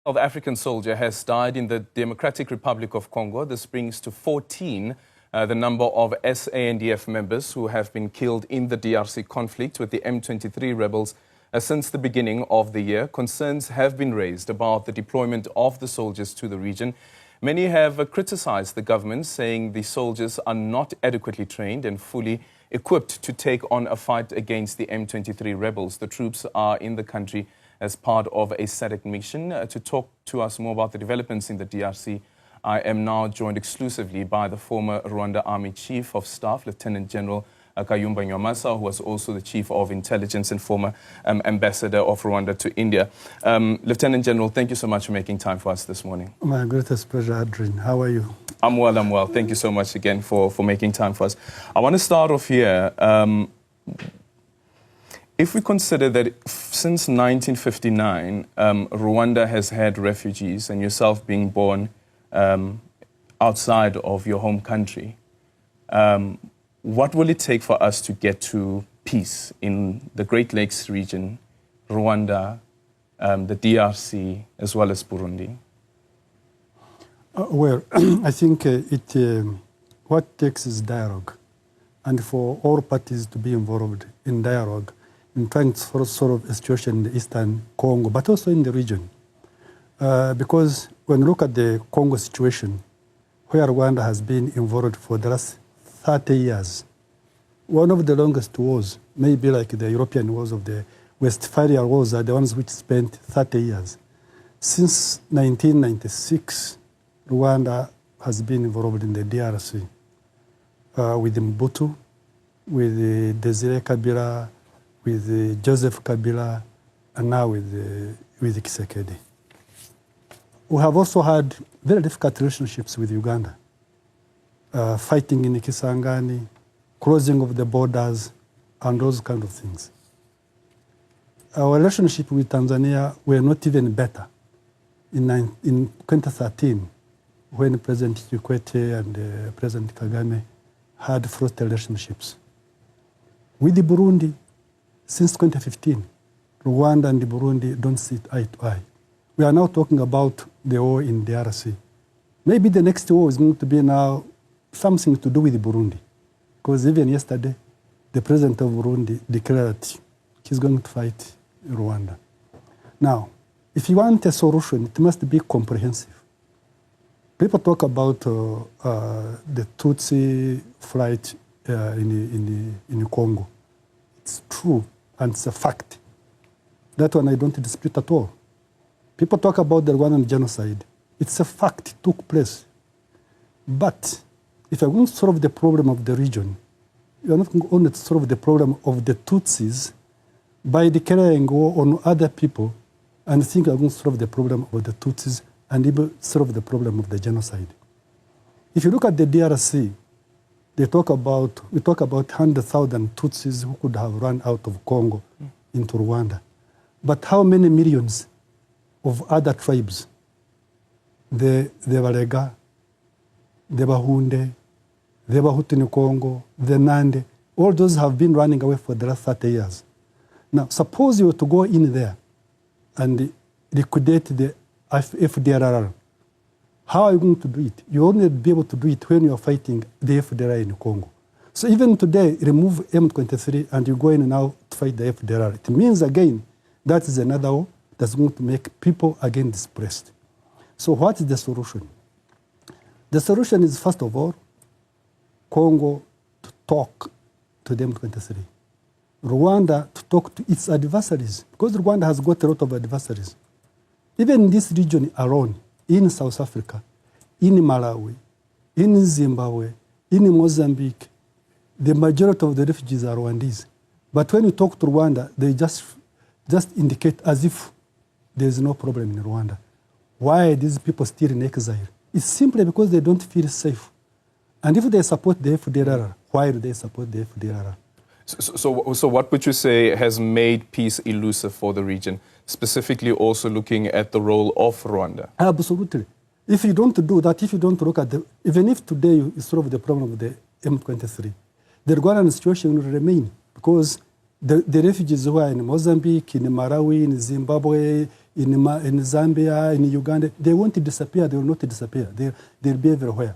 Of African soldier has died in the Democratic Republic of Congo. This brings to 14 the number of SANDF members who have been killed in the DRC conflict with the M23 rebels since the beginning of the year. Concerns have been raised about the deployment of the soldiers to the region. Many have criticized the government, saying the soldiers are not adequately trained and fully equipped to take on a fight against the M23 rebels. The troops are in the country as part of a SADC mission. To talk to us more about the developments in the DRC, I am now joined exclusively by the former Rwanda Army Chief of Staff, Lieutenant General Kayumba Nyamwasa, who was also the Chief of Intelligence and former Ambassador of Rwanda to India. Lieutenant General, thank you so much for making time for us this morning. My greatest pleasure, Adrian. How are you? I'm well. Thank you so much again for making time for us. I want to start off here. If we consider that since 1959, Rwanda has had refugees, and yourself being born outside of your home country, what will it take for us to get to peace in the Great Lakes region, Rwanda, the DRC, as well as Burundi? Well, I think what takes is dialogue, and for all parties to be involved in dialogue in trying to solve a situation in the Eastern Congo, but also in the region. Because when you look at the Congo situation, where Rwanda has been involved for the last 30 years, one of the longest wars, maybe like the European wars of the Westphalia wars, are the ones which spent 30 years. Since 1996, Rwanda has been involved in the DRC with Mobutu, with Desire Kabila, with Joseph Kabila, and now with Kisekedi. We have also had very difficult relationships with Uganda, fighting in Kisangani, closing of the borders, and those kind of things. Our relationship with Tanzania were not even better in 2013, when President Kikwete and President Kagame had fraught relationships. With the Burundi, since 2015, Rwanda and Burundi don't sit eye to eye. We are now talking about the war in DRC. Maybe the next war is going to be now something to do with Burundi. Because even yesterday, the president of Burundi declared he's going to fight Rwanda. Now, if you want a solution, it must be comprehensive. People talk about the Tutsi flight in Congo. It's true, and it's a fact. That one I don't dispute at all. People talk about the Rwandan genocide. It's a fact, it took place. But if you're going to solve the problem of the region, you're not going to solve the problem of the Tutsis by declaring war on other people and think you're going to solve the problem of the Tutsis and even solve the problem of the genocide. If you look at the DRC, we talk about 100,000 Tutsis who could have run out of Congo into Rwanda. But how many millions of other tribes, the Barega, the Bahunde, the Bahutu in Congo, the Nande, all those have been running away for the last 30 years. Now, suppose you were to go in there and liquidate the FDLR. How are you going to do it? You only be able to do it when you are fighting the FDLR in Congo. So even today, remove M23 and you go in now to fight the FDLR. It means, again, that is another war that's going to make people again displaced. So what is the solution? The solution is, first of all, Congo to talk to the M23. Rwanda to talk to its adversaries, because Rwanda has got a lot of adversaries. Even in this region alone, in South Africa, in Malawi, in Zimbabwe, in Mozambique, the majority of the refugees are Rwandese. But when you talk to Rwanda, they just indicate as if there is no problem in Rwanda. Why are these people still in exile? It's simply because they don't feel safe. And if they support the FDLR, why do they support the FDLR? So what would you say has made peace elusive for the region, specifically also looking at the role of Rwanda? Absolutely. If you don't do that, if you don't look at even if today you solve the problem of the M23, the Rwandan situation will remain, because the refugees who are in Mozambique, in Malawi, in Zimbabwe, in Zambia, in Uganda. They won't disappear. They will not disappear. They'll be everywhere.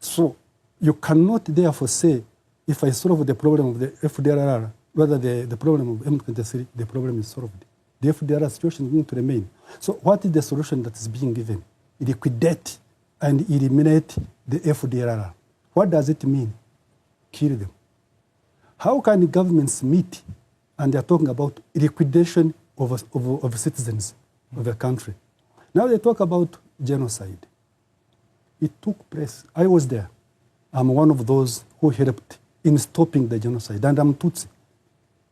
So you cannot therefore say, if I solve the problem of the FDLR, rather the problem of M23, the problem is solved. The FDLR situation is going to remain. So what is the solution that is being given? Liquidate and eliminate the FDLR. What does it mean? Kill them. How can the governments meet and they're talking about liquidation of citizens of a country? Now they talk about genocide. It took place. I was there. I'm one of those who helped in stopping the genocide, and I'm Tutsi.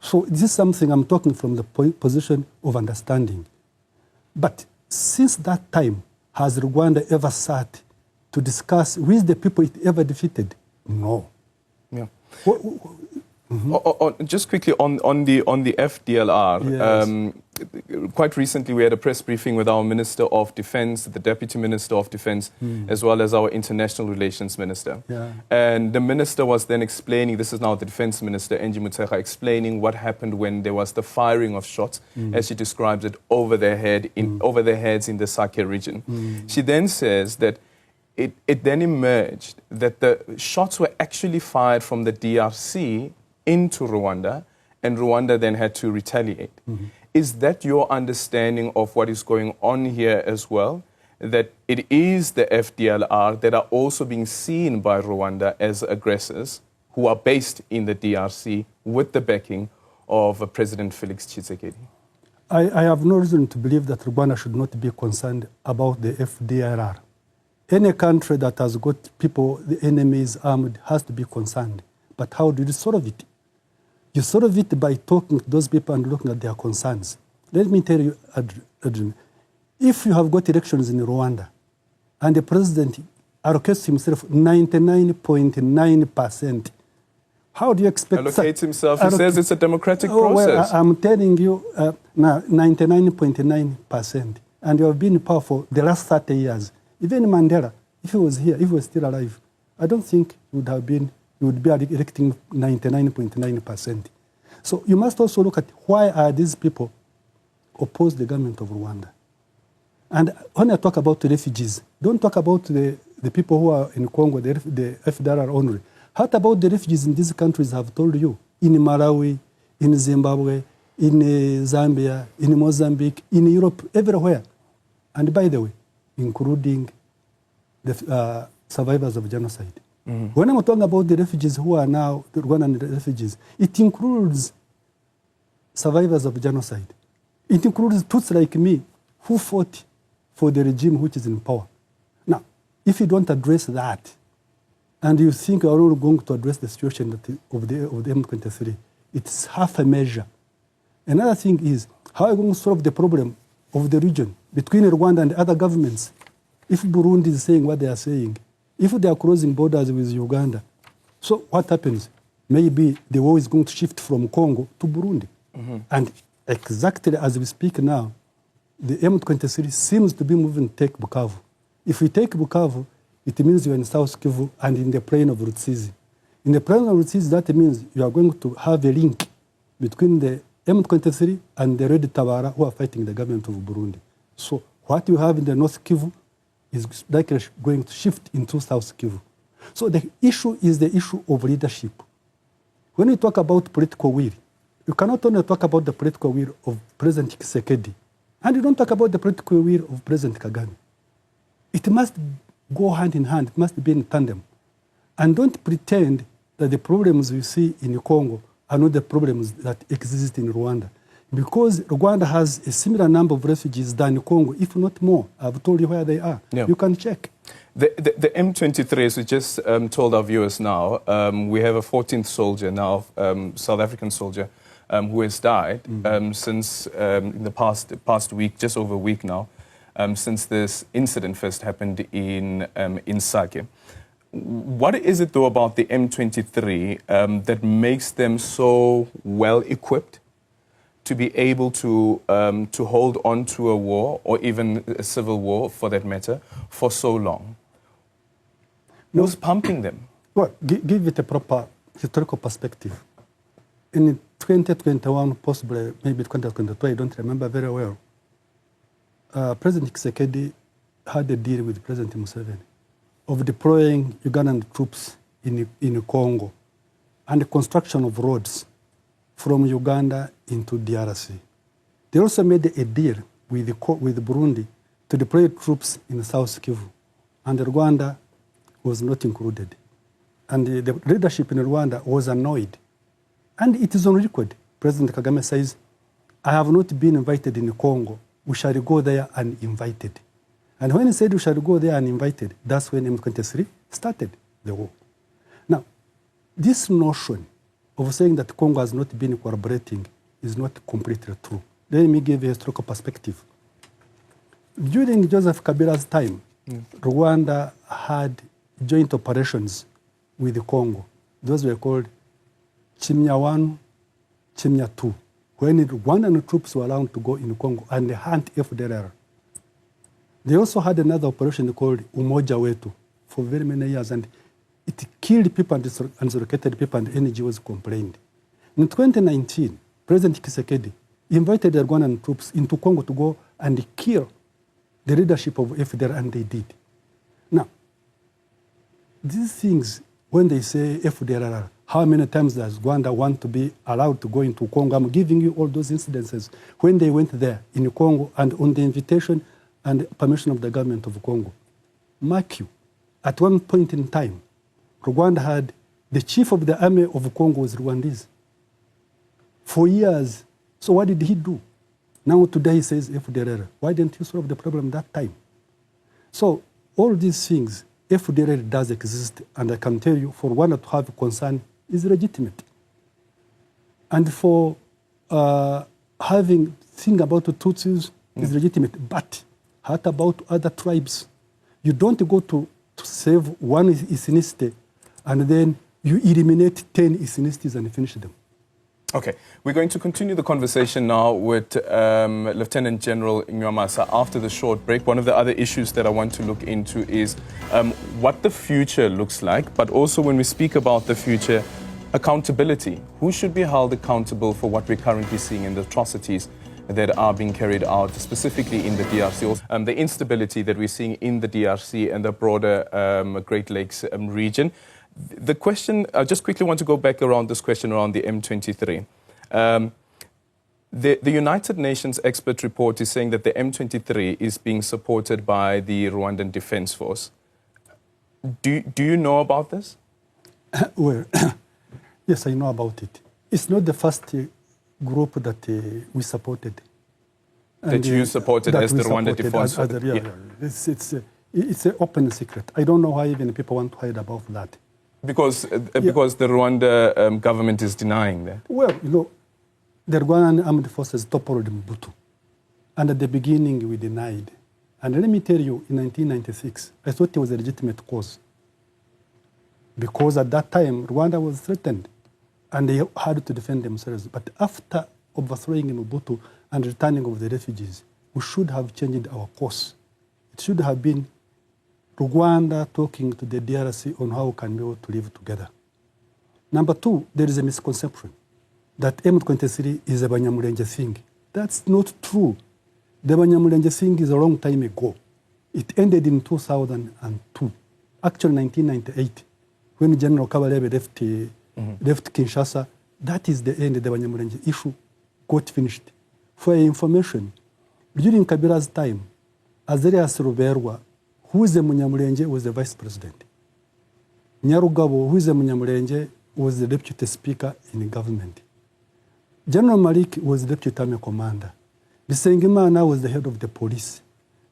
So this is something I'm talking from the position of understanding. But since that time, has Rwanda ever sat to discuss with the people it ever defeated? No. Yeah. Just quickly on the FDLR. Yes. Quite recently, we had a press briefing with our Minister of Defense, the Deputy Minister of Defense, as well as our International Relations Minister. Yeah. And the minister was then explaining, this is now the Defense Minister, Enji Mutseha, explaining what happened when there was the firing of shots, as she describes it, over their heads in the Sake region. She then says that it then emerged that the shots were actually fired from the DRC into Rwanda, and Rwanda then had to retaliate. Is that your understanding of what is going on here as well? That it is the FDLR that are also being seen by Rwanda as aggressors who are based in the DRC with the backing of President Felix Tshisekedi? I have no reason to believe that Rwanda should not be concerned about the FDLR. Any country that has got people, the enemy is armed, has to be concerned. But how do you solve it? You solve it by talking to those people and looking at their concerns. Let me tell you, Adrian, if you have got elections in Rwanda and the president allocates himself 99.9%, how do you expect... Allocates himself? He says it's a democratic process. Well, I'm telling you now, 99.9%. And you have been in power for the last 30 years. Even Mandela, if he was here, if he was still alive, I don't think he would be electing 99.9%. So you must also look at why are these people oppose the government of Rwanda. And when I talk about the refugees, don't talk about the people who are in Congo, the FDLR only. How about the refugees in these countries I've told you? In Malawi, in Zimbabwe, in Zambia, in Mozambique, in Europe, everywhere. And by the way, including the survivors of genocide. When I'm talking about the refugees who are now the Rwandan refugees, it includes survivors of genocide. It includes Tutsi like me who fought for the regime which is in power. Now, if you don't address that, and you think you are not going to address the situation of the M23, it's half a measure. Another thing is, how are you going to solve the problem of the region between Rwanda and other governments? If Burundi is saying what they are saying, if they are crossing borders with Uganda, so what happens? Maybe the war is going to shift from Congo to Burundi. And exactly as we speak now, the M23 seems to be moving to take Bukavu. If we take Bukavu, it means you are in South Kivu and in the plain of Rutsizi. In the plain of Rutsizi, that means you are going to have a link between the M23 and the Red Tabara who are fighting the government of Burundi. So what you have in the North Kivu is likely going to shift into South Kivu. So the issue is the issue of leadership. When you talk about political will, you cannot only talk about the political will of President Tshisekedi, and you don't talk about the political will of President Kagame. It must go hand in hand. It must be in tandem. And don't pretend that the problems you see in Congo are not the problems that exist in Rwanda. Because Rwanda has a similar number of refugees than Congo, if not more. I've told you where they are. Yeah. You can check. The M23, as we just told our viewers now, we have a 14th soldier now, South African soldier, who has died since in the past week, just over a week now, since this incident first happened in Sake. What is it, though, about the M23 that makes them so well equipped to be able to hold on to a war, or even a civil war for that matter, for so long? Who's pumping them? Well, give it a proper historical perspective. In 2021, possibly maybe 2022, I don't remember very well, President Tshisekedi had a deal with President Museveni of deploying Ugandan troops in Congo and the construction of roads from Uganda into DRC. They also made a deal with Burundi to deploy troops in South Kivu, and Rwanda was not included. And the leadership in Rwanda was annoyed. And it is on record. President Kagame says, I have not been invited in Congo. We shall go there uninvited. And when he said we shall go there uninvited, that's when M23 started the war. Now, this notion of saying that Congo has not been collaborating is not completely true. Let me give a historical perspective. During Joseph Kabila's time, Rwanda had joint operations with the Congo. Those were called Chimya 1, Chimya 2, when Rwandan troops were allowed to go in Congo and hunt FDLR. They also had another operation called Umoja Wetu for very many years, and it killed people and dislocated people, and NGOs complained. In 2019, President Tshisekedi invited the Rwandan troops into Congo to go and kill the leadership of FDLR, and they did. Now, these things, when they say FDLR, how many times does Rwanda want to be allowed to go into Congo? I'm giving you all those incidences when they went there in Congo and on the invitation and permission of the government of Congo. Mark you, at one point in time, Rwanda had the chief of the army of Congo was Rwandese for years. So what did he do? Now today he says FDLR. Why didn't you solve the problem that time? So all these things, FDLR does exist, and I can tell you, for Rwanda to have concern is legitimate. And for having think about the Tutsis is legitimate. But what about other tribes? You don't go to save one ethnicity and then you eliminate 10 ethnicities and finish them. Okay, we're going to continue the conversation now with Lieutenant General Nywamasa after the short break. One of the other issues that I want to look into is what the future looks like, but also when we speak about the future, accountability. Who should be held accountable for what we're currently seeing in the atrocities that are being carried out, specifically in the DRC, the instability that we're seeing in the DRC and the broader Great Lakes region. The question, I just quickly want to go back around this question around the M23. The United Nations expert report is saying that the M23 is being supported by the Rwandan Defense Force. Do you know about this? Well, yes, I know about it. It's not the first group that we supported. That you supported as the Rwanda Defense Force? It's an open secret. I don't know why even people want to hide about that. Because the Rwanda government is denying that? Well, you know, the Rwandan armed forces toppled Mobutu. And at the beginning, we denied. And let me tell you, in 1996, I thought it was a legitimate cause. Because at that time, Rwanda was threatened. And they had to defend themselves. But after overthrowing Mobutu and returning of the refugees, we should have changed our course. It should have been Rwanda talking to the DRC on how we can be able to live together. Number two, there is a misconception that M23 is a Banyamulenge thing. That's not true. The Banyamulenge thing is a long time ago. It ended in 2002, actually 1998, when General Kabarebe left Kinshasa. That is the end of the Banyamulenge issue, got finished. For your information, during Kabila's time, Azarias Ruberwa, who is the Munyamulenge, was the vice president. Nyarugabo, who is the Munyamulenge, was the deputy speaker in the government. General Malik was the deputy army commander. Bisengimana was the head of the police.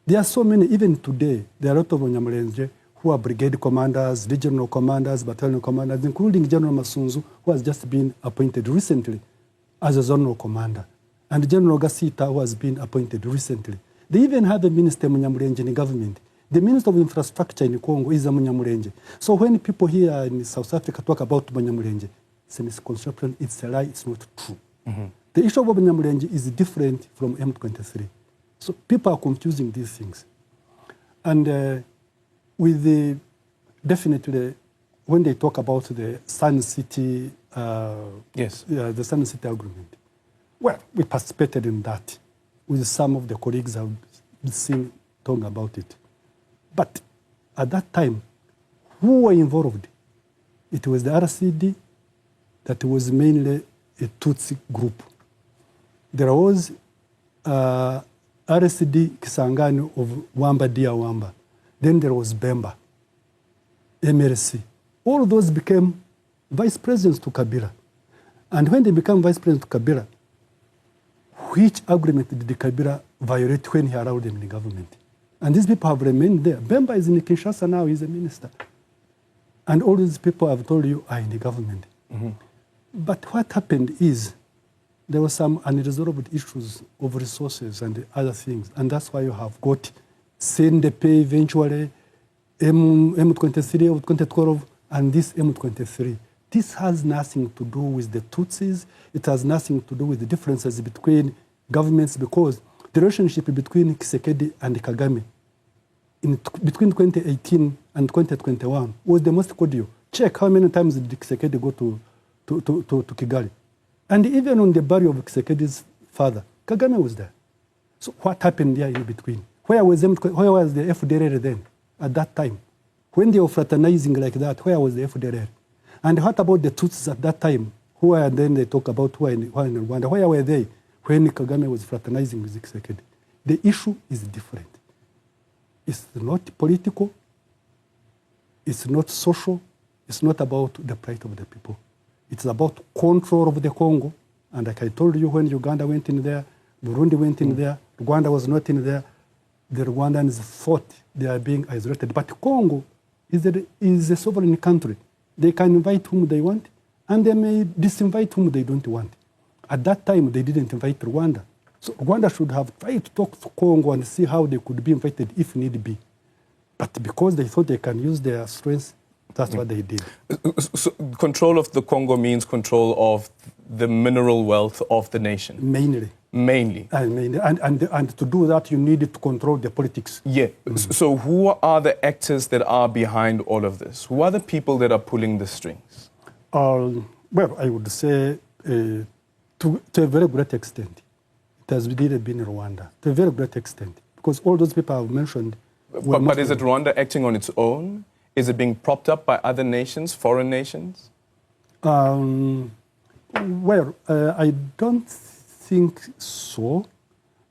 There are so many, even today, there are a lot of Munyamulenge who are brigade commanders, regional commanders, battalion commanders, including General Masunzu, who has just been appointed recently as a zonal commander, and General Gasita, who has been appointed recently. They even have a minister Munyamulenge in the government. The Minister of Infrastructure in Congo is a Munyamulenge. So when people here in South Africa talk about Munyamulenge, it's a misconception, it's a lie, it's not true. Mm-hmm. The issue of Munyamulenge is different from M23. So people are confusing these things. And definitely, when they talk about the Sun City, the Sun City agreement, well, we participated in that with some of the colleagues have seen talking about it. But at that time, who were involved? It was the RCD that was mainly a Tutsi group. There was RCD Kisangani of Wamba Dia Wamba. Then there was Bemba, MLC. All those became vice presidents to Kabila. And when they became vice president to Kabila, which agreement did Kabila violate when he allowed them in the government? And these people have remained there. Bemba is in Kinshasa now, he's a minister. And all these people I've told you are in the government. Mm-hmm. But what happened is there were some unresolved issues of resources and other things. And that's why you have got CNDP eventually, M23 of 2012, and this M23. This has nothing to do with the Tutsis. It has nothing to do with the differences between governments, because the relationship between Tshisekedi and Kagame between 2018 and 2021 was the most cordial. Check how many times did Tshisekedi go to Kigali. And even on the burial of Tshisekedi's father, Kagame was there. So what happened there in between? Where was the FDLR then at that time? When they were fraternizing like that, where was the FDLR? And what about the Tutsis at that time? Who are then they talk about who are in Rwanda? Where were they when Kagame was fraternizing with Tshisekedi? The issue is different. It's not political. It's not social. It's not about the plight of the people. It's about control of the Congo. And like I told you, when Uganda went in there, Burundi went in there, Rwanda was not in there, the Rwandans thought they are being isolated. But Congo is a sovereign country. They can invite whom they want, and they may disinvite whom they don't want. At that time, they didn't invite Rwanda. So Rwanda should have tried to talk to Congo and see how they could be invited if need be. But because they thought they can use their strengths, that's what they did. So control of the Congo means control of the mineral wealth of the nation? Mainly. Mainly. And to do that, you need to control the politics. Yeah. Mm-hmm. So who are the actors that are behind all of this? Who are the people that are pulling the strings? Well, I would say to a very great extent, it has really been Rwanda, to a very great extent. Because all those people I've mentioned... But is it Rwanda acting on its own? Is it being propped up by other nations, foreign nations? I don't think so.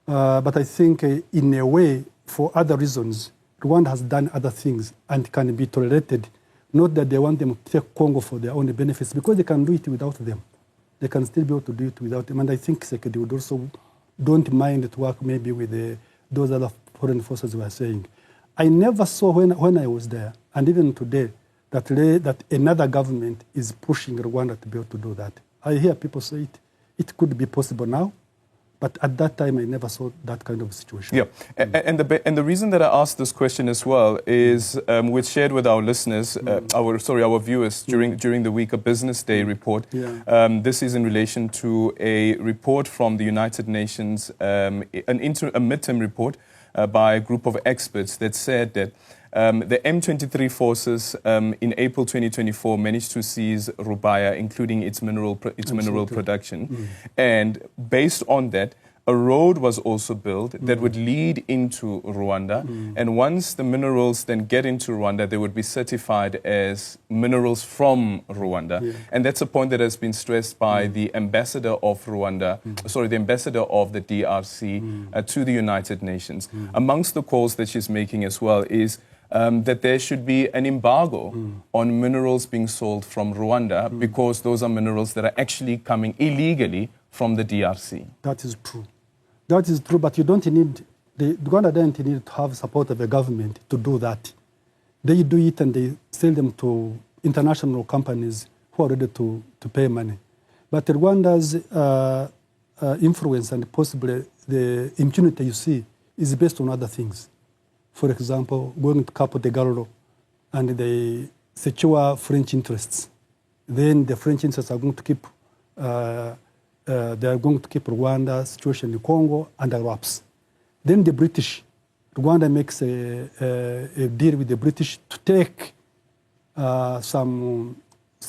But I think in a way, for other reasons, Rwanda has done other things and can be tolerated. Not that they want them to take Congo for their own benefits, because they can do it without them. They can still be able to do it without them. And I think Tshisekedi would also don't mind to work maybe with those other foreign forces we are saying. I never saw when I was there, and even today, that another government is pushing Rwanda to be able to do that. I hear people say it could be possible now, but at that time I never saw that kind of situation. Yeah, and the reason that I asked this question as well is we've shared with our listeners, our viewers during the week a Business Day report. Yeah. This is in relation to a report from the United Nations, a midterm report by a group of experts that said that the M23 forces in April 2024 managed to seize Rubaya, including its mineral production. Mm. And based on that, a road was also built that would lead into Rwanda. Mm. And once the minerals then get into Rwanda, they would be certified as minerals from Rwanda. Yeah. And that's a point that has been stressed by the ambassador of Rwanda, the ambassador of the DRC to the United Nations. Amongst the calls that she's making as well is that there should be an embargo on minerals being sold from Rwanda because those are minerals that are actually coming illegally from the DRC. That is true. That is true, but you don't need, Rwanda doesn't need to have support of the government to do that. They do it and they sell them to international companies who are ready to pay money. But Rwanda's influence and possibly the impunity you see is based on other things. For example, going to Capo de Gallo and they secure French interests. Then the French interests are going to keep Rwanda's situation in Congo under wraps. Then the British, Rwanda makes a deal with the British to take some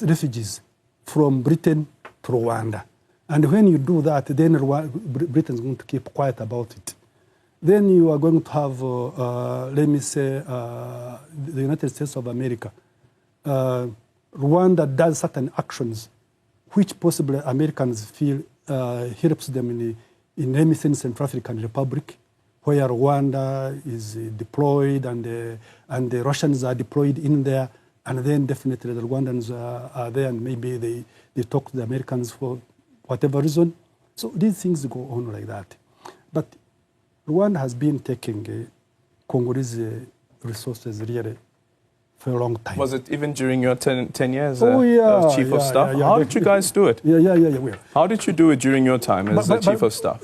refugees from Britain to Rwanda. And when you do that, then Britain is going to keep quiet about it. then you are going to have, let me say, the United States of America. Rwanda does certain actions which possibly Americans feel helps them in let me say, Central African Republic, where Rwanda is deployed and the Russians are deployed in there, and then definitely the Rwandans are there, and maybe they talk to the Americans for whatever reason. So these things go on like that. But Rwanda has been taking Congolese resources really for a long time. Was it even during your 10 years Chief of Staff? How did you guys do it? Yeah. How did you do it during your time as the Chief of Staff?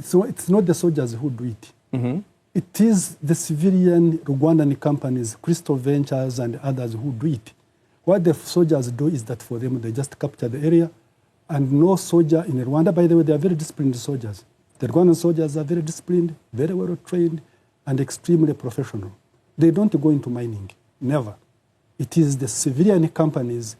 So it's not the soldiers who do it. Mm-hmm. It is the civilian Rwandan companies, Crystal Ventures and others who do it. What the soldiers do is that for them, they just capture the area, and no soldier in Rwanda, by the way, they are very disciplined soldiers. The Rwandan soldiers are very disciplined, very well trained, and extremely professional. They don't go into mining, never. It is the civilian companies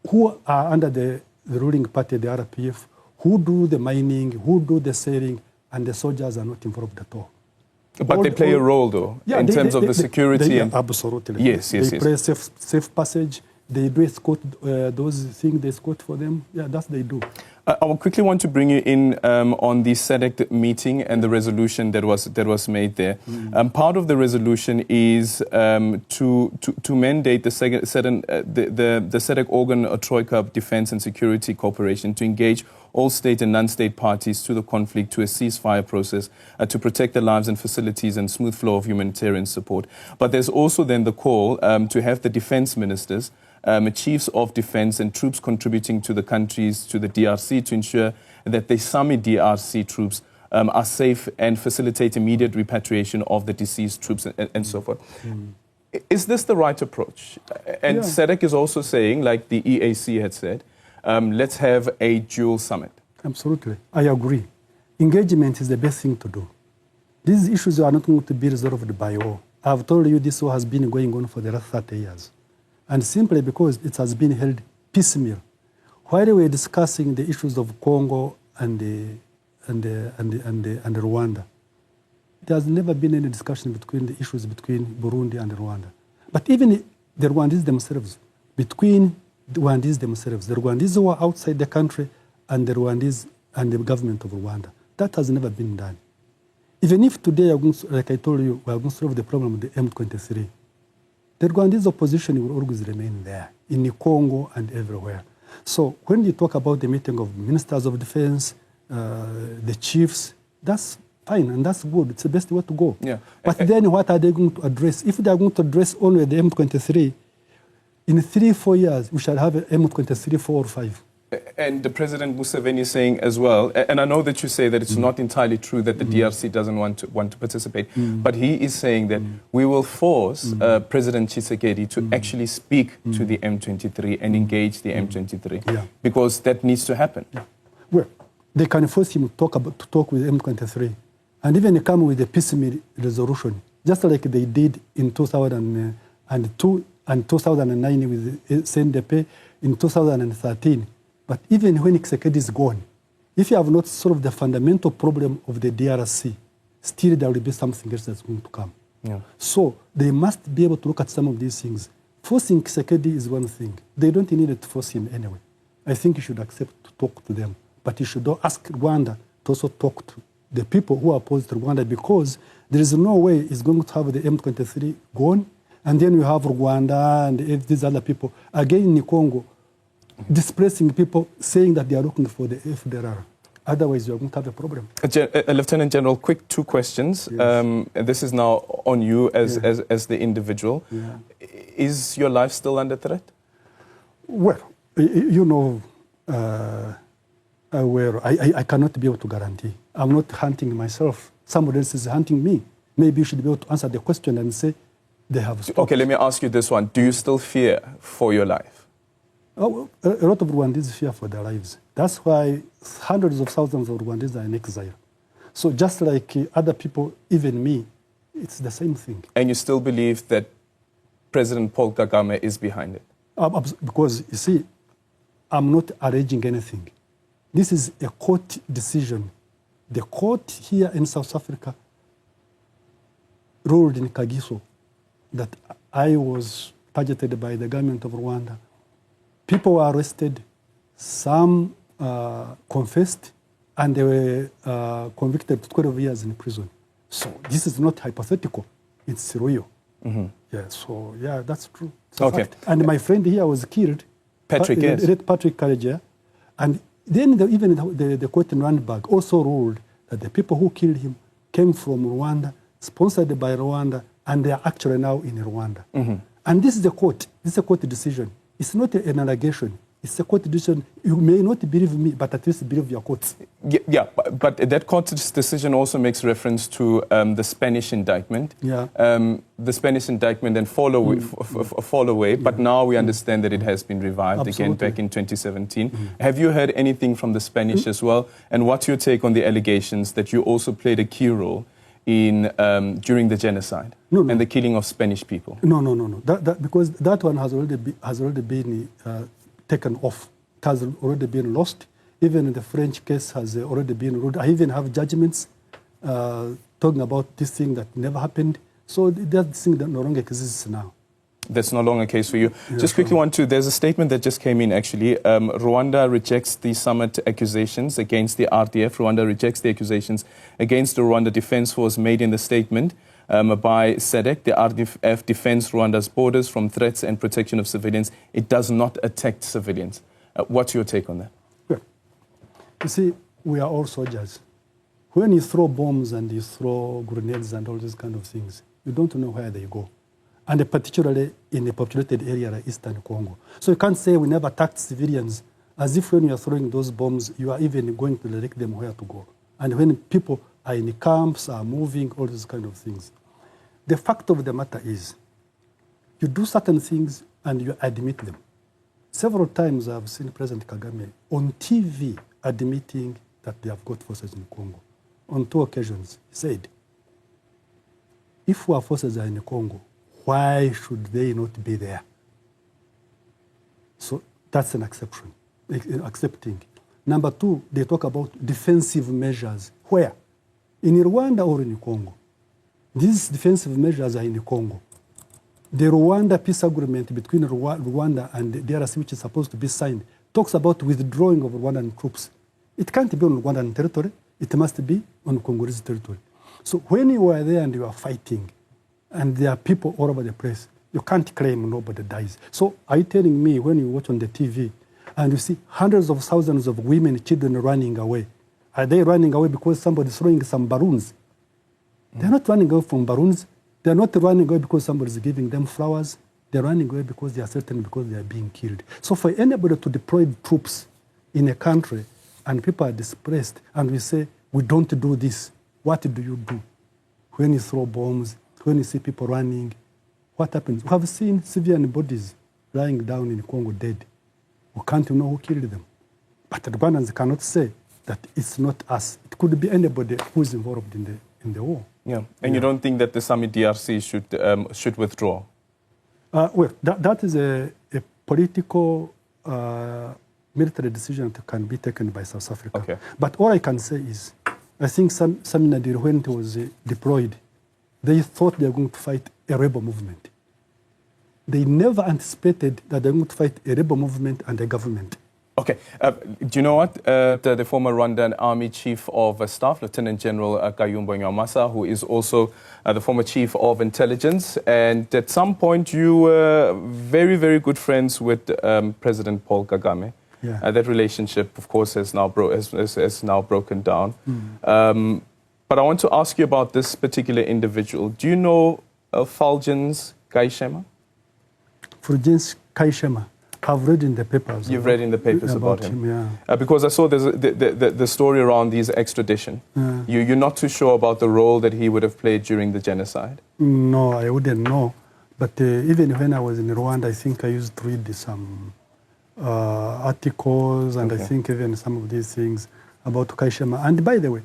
who are under the ruling party, the RPF, who do the mining, who do the selling, and the soldiers are not involved at all. But they play a role, though, in terms of the security. Absolutely. Yes. They play safe passage. They do escort those things, they escort for them. Yeah, that's they do. I will quickly want to bring you in on the SADC meeting and the resolution that was made there. Part of the resolution is to mandate the SADC organ, a Troika of Defense and Security Cooperation, to engage all state and non-state parties to the conflict, to a ceasefire process, to protect the lives and facilities and smooth flow of humanitarian support. But there's also then the call to have the defense ministers, chiefs of defense and troops contributing to the countries, to the DRC, to ensure that the SAMI DRC troops are safe and facilitate immediate repatriation of the deceased troops and so forth. Is this the right approach? And SADC is also saying, like the EAC had said, let's have a dual summit. Absolutely. I agree. Engagement is the best thing to do. These issues are not going to be resolved by war. I've told you this war has been going on for the last 30 years. And simply because it has been held piecemeal. While we were discussing the issues of Congo and Rwanda, there has never been any discussion between the issues between Burundi and Rwanda. But even the Rwandese themselves, between the Rwandese themselves, the Rwandese who are outside the country and the Rwandese and the government of Rwanda, that has never been done. Even if today, like I told you, we are going to solve the problem of the M23, the Rwandese opposition will always remain there, in Congo and everywhere. So when you talk about the meeting of ministers of defense, the chiefs, that's fine and that's good. It's the best way to go. Yeah. But then what are they going to address? If they are going to address only the M23, in 3-4 years, we shall have an M23 4 or 5. And the President Museveni is saying as well, and I know that you say that it's not entirely true that the DRC doesn't want to participate, but he is saying that we will force President Tshisekedi to actually speak to the M23 and engage the M23, because that needs to happen. Yeah. Well, they can force him to talk with M23 and even come with a piecemeal resolution, just like they did in 2002 and 2009 with CNDP, in 2013. But even when Tshisekedi is gone, if you have not solved the fundamental problem of the DRC, still there will be something else that's going to come. Yeah. So they must be able to look at some of these things. Forcing Tshisekedi is one thing. They don't need to force him anyway. I think you should accept to talk to them. But you should ask Rwanda to also talk to the people who are opposed to Rwanda, because there is no way it's going to have the M23 gone, and then you have Rwanda and these other people, again in Congo, displacing people, saying that they are looking for the FDLR. Otherwise, you are going to have a problem. Lieutenant General, quick 2 questions. Yes. This is now on you as the individual. Yeah. Is your life still under threat? Well, you know, I cannot be able to guarantee. I'm not hunting myself. Somebody else is hunting me. Maybe you should be able to answer the question and say they have stopped. Okay, let me ask you this one. Do you still fear for your life? Oh, a lot of Rwandese fear for their lives. That's why hundreds of thousands of Rwandese are in exile. So just like other people, even me, it's the same thing. And you still believe that President Paul Kagame is behind it? Because, you see, I'm not arranging anything. This is a court decision The court here in South Africa ruled in Kagiso that I was targeted by the government of Rwanda. People were arrested, some confessed, and they were convicted to 12 years in prison. So this is not hypothetical, it's real. Mm-hmm. Yeah, so yeah, that's true. It's a fact. And my friend here was killed. Patrick, yes. Patrick Karegeya. And then even the court in Rwanda also ruled that the people who killed him came from Rwanda, sponsored by Rwanda, and they are actually now in Rwanda. Mm-hmm. And this is the court. This is a court decision. It's not an allegation. It's a court decision. You may not believe me, but at least believe your courts. Yeah, but that court's decision also makes reference to the Spanish indictment. Yeah. The Spanish indictment then fall away, but now we understand that it has been revived again back in 2017. Mm-hmm. Have you heard anything from the Spanish as well? And what's your take on the allegations that you also played a key role in during the genocide and the killing of Spanish people? No. Because that one has already been taken off. It has already been lost. Even the French case has already been ruled. I even have judgments talking about this thing that never happened. So that thing that no longer exists now. That's no longer a case for you. Yeah, just quickly there's a statement that just came in actually. Rwanda rejects the summit accusations against the RDF. Rwanda rejects the accusations against the Rwanda Defense Force made in the statement by SEDEC. The RDF defends Rwanda's borders from threats and protection of civilians. It does not attack civilians. What's your take on that? Well, you see, we are all soldiers. When you throw bombs and you throw grenades and all these kind of things, you don't know where they go. And particularly in a populated area like Eastern Congo. So you can't say we never attacked civilians, as if when you are throwing those bombs, you are even going to direct them where to go. And when people are in camps, are moving, all these kind of things. The fact of the matter is, you do certain things and you admit them. Several times I've seen President Kagame on TV admitting that they have got forces in Congo. On 2 occasions, he said, if our forces are in Congo, why should they not be there? So that's an exception, accepting. Number 2, they talk about defensive measures. Where? In Rwanda or in Congo? These defensive measures are in Congo. The Rwanda peace agreement between Rwanda and the DRC, which is supposed to be signed, talks about withdrawing of Rwandan troops. It can't be on Rwandan territory. It must be on Congolese territory. So when you are there and you are fighting, and there are people all over the place, you can't claim nobody dies. So are you telling me when you watch on the TV and you see hundreds of thousands of women, children running away, are they running away because somebody's throwing some balloons? They're not running away from balloons. They're not running away because somebody's giving them flowers. They're running away because they are certain because they are being killed. So for anybody to deploy troops in a country and people are displaced and we say, we don't do this, what do you do? When you throw bombs, when you see people running, what happens? We have seen civilian bodies lying down in Congo dead. We can't know who killed them. But the Rwandans cannot say that it's not us. It could be anybody who is involved in the war. Yeah, and you don't think that the summit DRC should withdraw? Well, that is a political military decision that can be taken by South Africa. Okay. But all I can say is, I think Nadir, when it was deployed, they thought they were going to fight a rebel movement. They never anticipated that they were going to fight a rebel movement and a government. Okay. Do you know what? The former Rwandan Army Chief of Staff, Lieutenant General Kayumba Nyamwasa, who is also the former Chief of Intelligence, and at some point you were very, very good friends with President Paul Kagame. Yeah. That relationship, of course, has now broken down. Mm. But I want to ask you about this particular individual. Do you know Fulgence Kayishema? Fulgence Kayishema. I've read in the papers. You've read in the papers about him? Yeah. Because I saw the story around his extradition. Yeah. You're not too sure about the role that he would have played during the genocide? No, I wouldn't know. But even when I was in Rwanda, I think I used to read some articles and I think even some of these things about Kayishema. And by the way,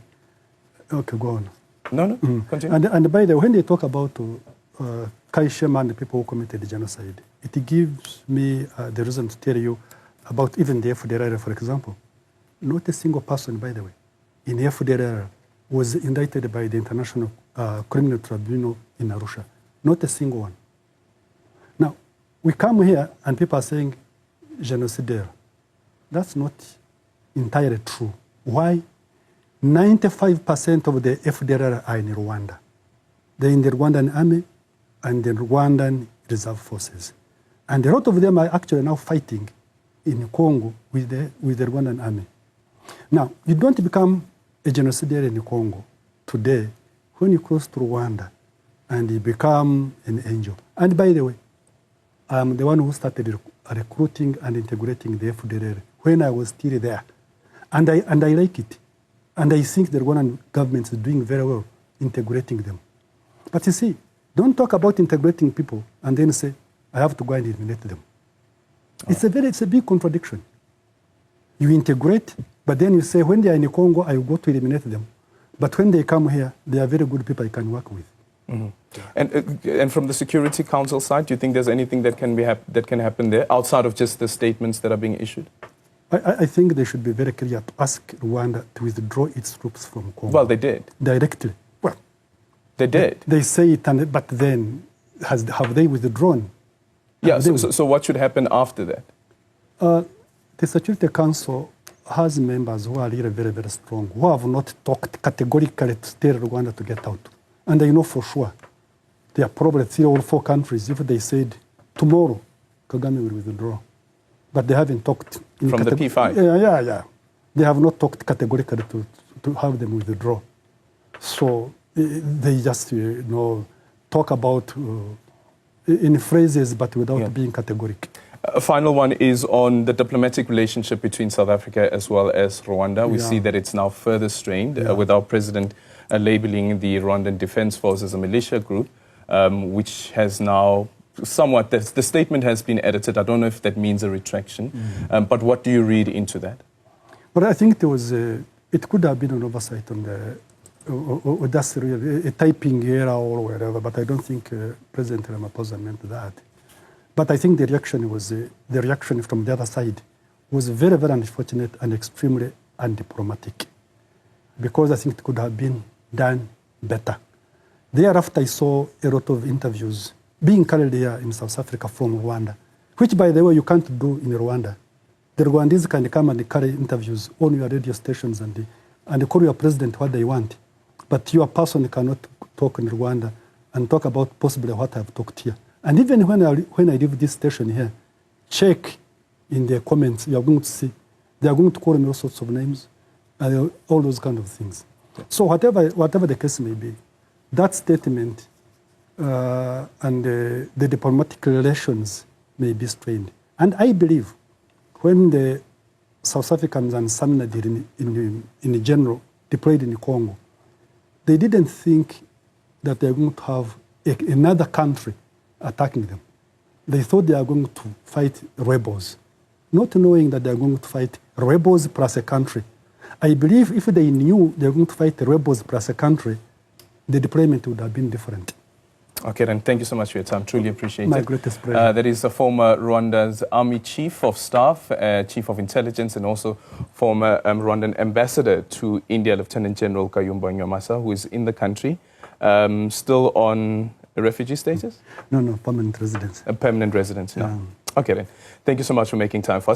okay, go on. No, continue. And by the way, when they talk about Kayishema and the people who committed the genocide, it gives me the reason to tell you about even the FDLR, for example. Not a single person, by the way, in the FDLR was indicted by the International Criminal Tribunal in Arusha. Not a single one. Now, we come here and people are saying genocidaire. That's not entirely true. Why? 95% of the FDLR are in Rwanda. They're in the Rwandan army and the Rwandan reserve forces. And a lot of them are actually now fighting in Congo with the Rwandan army. Now, you don't become a genocidaire in Congo today when you cross to Rwanda and you become an angel. And by the way, I'm the one who started recruiting and integrating the FDLR when I was still there. And I like it. And I think the Rwandan government is doing very well integrating them. But you see, don't talk about integrating people and then say, I have to go and eliminate them. Oh. It's a big contradiction. You integrate, but then you say, when they are in Congo, I will go to eliminate them. But when they come here, they are very good people I can work with. Mm-hmm. And from the Security Council side, do you think there's anything that can happen there outside of just the statements that are being issued? I think they should be very clear to ask Rwanda to withdraw its troops from Congo. Well, they did. Directly. Well, they did. They say it, but then have they withdrawn? Yeah, so what should happen after that? The Security Council has members who are really very, very strong, who have not talked categorically to tell Rwanda to get out. And I know for sure there are probably 3 or 4 countries, if they said tomorrow Kagame will withdraw. But they haven't talked. From the P5? Yeah. They have not talked categorically to have them withdraw. So they just, talk about in phrases, but without being categoric. A final one is on the diplomatic relationship between South Africa as well as Rwanda. We see that it's now further strained with our president labeling the Rwandan Defense Force as a militia group, which has now somewhat, the statement has been edited. I don't know if that means a retraction, but what do you read into that? Well, I think it could have been an oversight on or that's really a typing error or whatever, but I don't think President Ramaphosa meant that. But I think the reaction from the other side was very, very unfortunate and extremely undiplomatic, because I think it could have been done better. Thereafter, I saw a lot of interviews being carried here in South Africa from Rwanda, which, by the way, you can't do in Rwanda. The Rwandese can come and carry interviews on your radio stations and call your president what they want. But your person cannot talk in Rwanda and talk about possibly what I've talked here. And even when I leave this station here, check in the comments, you are going to see, they are going to call me all sorts of names, and all those kind of things. Yeah. So whatever the case may be, that statement and the diplomatic relations may be strained. And I believe when the South Africans and Samina in general deployed in Congo, they didn't think that they are going to have another country attacking them. They thought they are going to fight rebels, not knowing that they are going to fight rebels plus a country. I believe if they knew they were going to fight rebels plus a country, the deployment would have been different. Okay, then thank you so much for your time. Truly appreciate it. My greatest pleasure. That is a former Rwanda's Army Chief of Staff, Chief of Intelligence, and also former Rwandan Ambassador to India, Lieutenant General Kayumba Nyamwasa, who is in the country, still on a refugee status? No, permanent residence. A permanent residence, no. Okay, then. Thank you so much for making time for us.